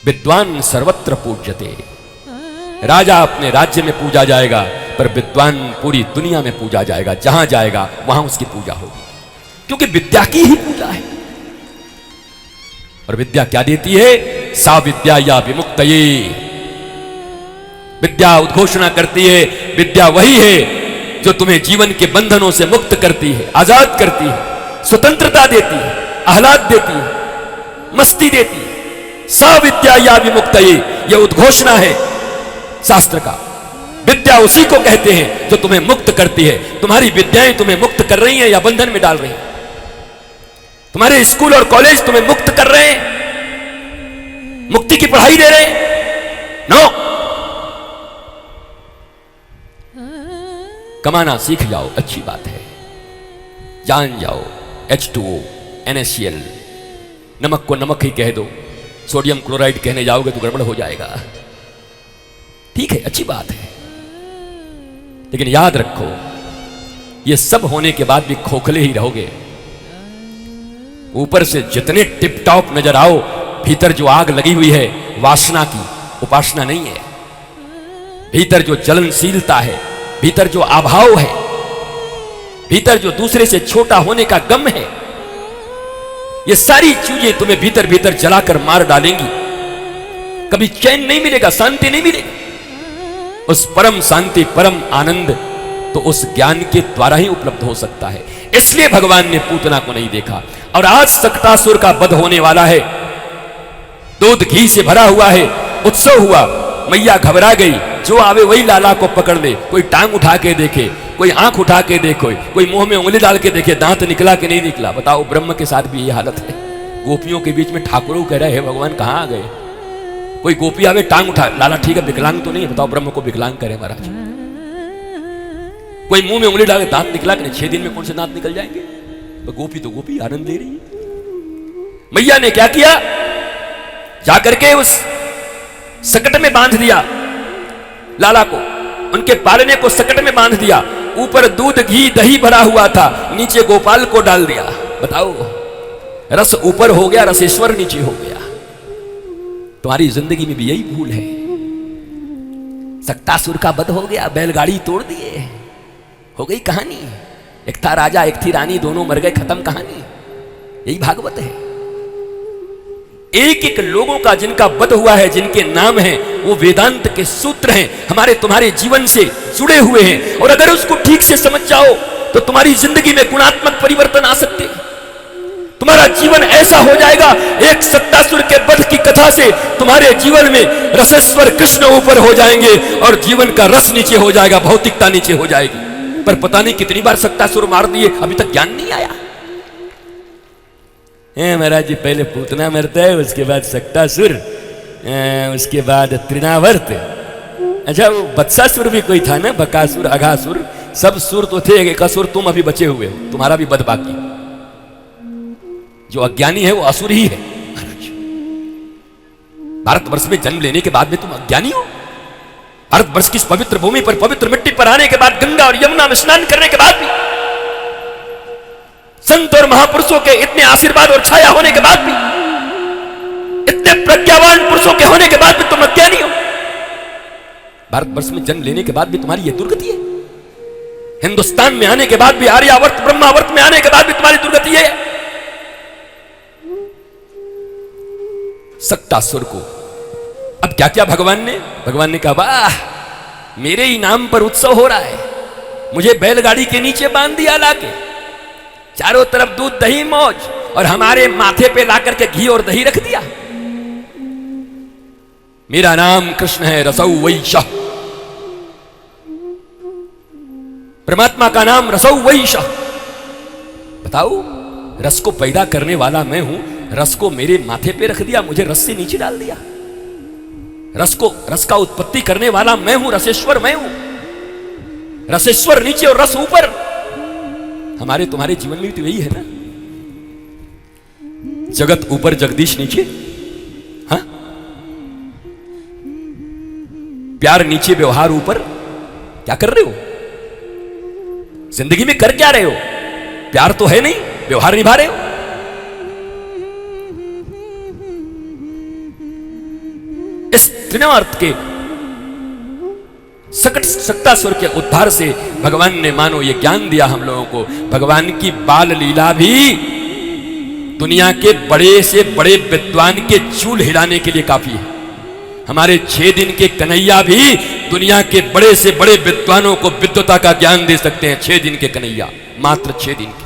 विद्वान सर्वत्र पूज्यते। राजा अपने राज्य में पूजा जाएगा, पर विद्वान पूरी दुनिया में पूजा जाएगा। जहां जाएगा वहां उसकी पूजा होगी, क्योंकि विद्या की ही पूजा है। और विद्या क्या देती है? सा विद्या या विमुक्तये। विद्या उद्घोषणा करती है, विद्या वही है जो तुम्हें जीवन के बंधनों से मुक्त करती है, आजाद करती है, स्वतंत्रता देती है, आह्लाद देती है, मस्ती देती है। सा विद्या या विमुक्तये, यह उद्घोषणा है शास्त्र का। विद्या उसी को कहते हैं जो तुम्हें मुक्त करती है। तुम्हारी विद्याएं तुम्हें मुक्त कर रही हैं या बंधन में डाल रही हैं? तुम्हारे स्कूल और कॉलेज तुम्हें मुक्त कर रहे हैं, मुक्ति की पढ़ाई दे रहे हैं? नो। कमाना सीख जाओ, अच्छी बात है, जान जाओ। H2O, NaCl, नमक को नमक ही कह दो, सोडियम क्लोराइड कहने जाओगे तो गड़बड़ हो जाएगा। ठीक है, अच्छी बात है, लेकिन याद रखो, ये सब होने के बाद भी खोखले ही रहोगे। ऊपर से जितने टिप टॉप नजर आओ, भीतर जो आग लगी हुई है वासना की, उपासना नहीं है। भीतर जो जलनशीलता है, भीतर जो अभाव है, भीतर जो दूसरे से छोटा होने का गम है, ये सारी चीजें तुम्हें भीतर भीतर जलाकर मार डालेंगी। कभी चैन नहीं मिलेगा, शांति नहीं मिलेगी। उस परम शांति, परम आनंद तो उस ज्ञान के द्वारा ही उपलब्ध हो सकता है। इसलिए भगवान ने पूतना को नहीं देखा। और आज सक्तासुर का वध होने वाला है, दूध घी से भरा हुआ है, उत्सव हुआ, मैया घबरा गई, जो आवे वही लाला को पकड़ ले। कोई टांग उठा के देखे, कोई आंख उठा के देखे, कोई मुंह में उंगली डाल के देखे, दांत निकला कि नहीं निकला। बताओ, ब्रह्म के साथ भी ये हालत है। गोपियों के बीच में ठाकुरों कह रहे हैं, भगवान कहाँ आ गए? कोई गोपी आवे, टांग उठा, लाला ठीक है, विकलांग तो नहीं? बताओ, ब्रह्म को विकलांग करे महाराज? कोई मुंह में उंगली डाले, दांत निकला कि नहीं? 6 दिन में कौन से दांत निकल जाएंगे? तो गोपी आनंद ले रही है। मैया ने क्या किया? जाकर के उस सकट में बांध दिया लाला को, उनके पालने को सकट में बांध दिया। ऊपर दूध घी दही भरा हुआ था, नीचे गोपाल को डाल दिया। बताओ, रस ऊपर हो गया, रसेश्वर नीचे हो गया। तुम्हारी जिंदगी में भी यही भूल है। सक्तासुर का वध हो गया, बैलगाड़ी तोड़ दिए, हो गई कहानी। एक था राजा, एक थी रानी, दोनों मर गए, खत्म कहानी। यही भागवत है। एक एक लोगों का जिनका वध हुआ है, जिनके नाम हैं, वो वेदांत के सूत्र हैं, हमारे तुम्हारे जीवन से जुड़े हुए हैं। और अगर उसको ठीक से समझ जाओ तो तुम्हारी जिंदगी में गुणात्मक परिवर्तन आ सकते हैं। तुम्हारा जीवन ऐसा हो जाएगा, एक सक्तासुर के वध की कथा से तुम्हारे जीवन में रसेश्वर कृष्ण ऊपर हो जाएंगे और जीवन का रस नीचे हो जाएगा, भौतिकता नीचे हो जाएगी। पर पता नहीं कितनी बार सक्तासुर मार दिए, अभी तक ज्ञान नहीं आया। महाराज जी, पहले पूतना मरता है, उसके बाद सक्तासुर, उसके बाद तृणावर्त। अच्छा, वो बत्सासुर भी कोई था ना, बकासुर, अघासुर, सब सुर तो थे, एक असुर तुम अभी बचे हुए हो, तुम्हारा भी बद बाकी। जो अज्ञानी है वो असुर ही है। भारतवर्ष में जन्म लेने के बाद में तुम अज्ञानी हो? भारतवर्ष की इस पवित्र भूमि पर, पवित्र मिट्टी पर आने के बाद, गंगा और यमुना में स्नान करने के बाद भी, संत और महापुरुषों के इतने आशीर्वाद और छाया होने के बाद भी, इतने प्रज्ञावान पुरुषों के होने के बाद भी तुम अज्ञानी हो। भारतवर्ष में जन्म लेने के बाद भी तुम्हारी यह दुर्गति है। हिंदुस्तान में आने के बाद भी, आर्यावर्त ब्रह्मावर्त में आने के बाद भी तुम्हारी दुर्गति है। सक्तासुर को अब क्या क्या भगवान ने कहा, वाह, मेरे ही नाम पर उत्सव हो रहा है, मुझे बैलगाड़ी के नीचे बांध दिया लाके, चारों तरफ दूध दही मौज, और हमारे माथे पे लाकर के घी और दही रख दिया। मेरा नाम कृष्ण है, रसौ वैशः। परमात्मा का नाम रसौ वैशः। बताओ, रस को पैदा करने वाला मैं हूं, रस को मेरे माथे पे रख दिया, मुझे रस से नीचे डाल दिया। रस का उत्पत्ति करने वाला मैं हूं, रसेश्वर मैं हूं। रसेश्वर नीचे और रस ऊपर। हमारे तुम्हारे जीवन में तो यही है ना, जगत ऊपर जगदीश नीचे। हाँ, प्यार नीचे व्यवहार ऊपर। क्या कर रहे हो जिंदगी में? कर क्या रहे हो? प्यार तो है नहीं, व्यवहार निभा रहे हो। सृष्टिनार्थ के सकट सत्तासुर के उद्धार से भगवान ने मानो ये ज्ञान दिया हम लोगों को। भगवान की बाल लीला भी दुनिया के बड़े से बड़े विद्वान के चूल हिलाने के लिए काफी है। हमारे 6 दिन के कन्हैया भी दुनिया के बड़े से बड़े विद्वानों को विद्वता का ज्ञान दे सकते हैं। 6 दिन के कन्हैया, मात्र 6 दिन के।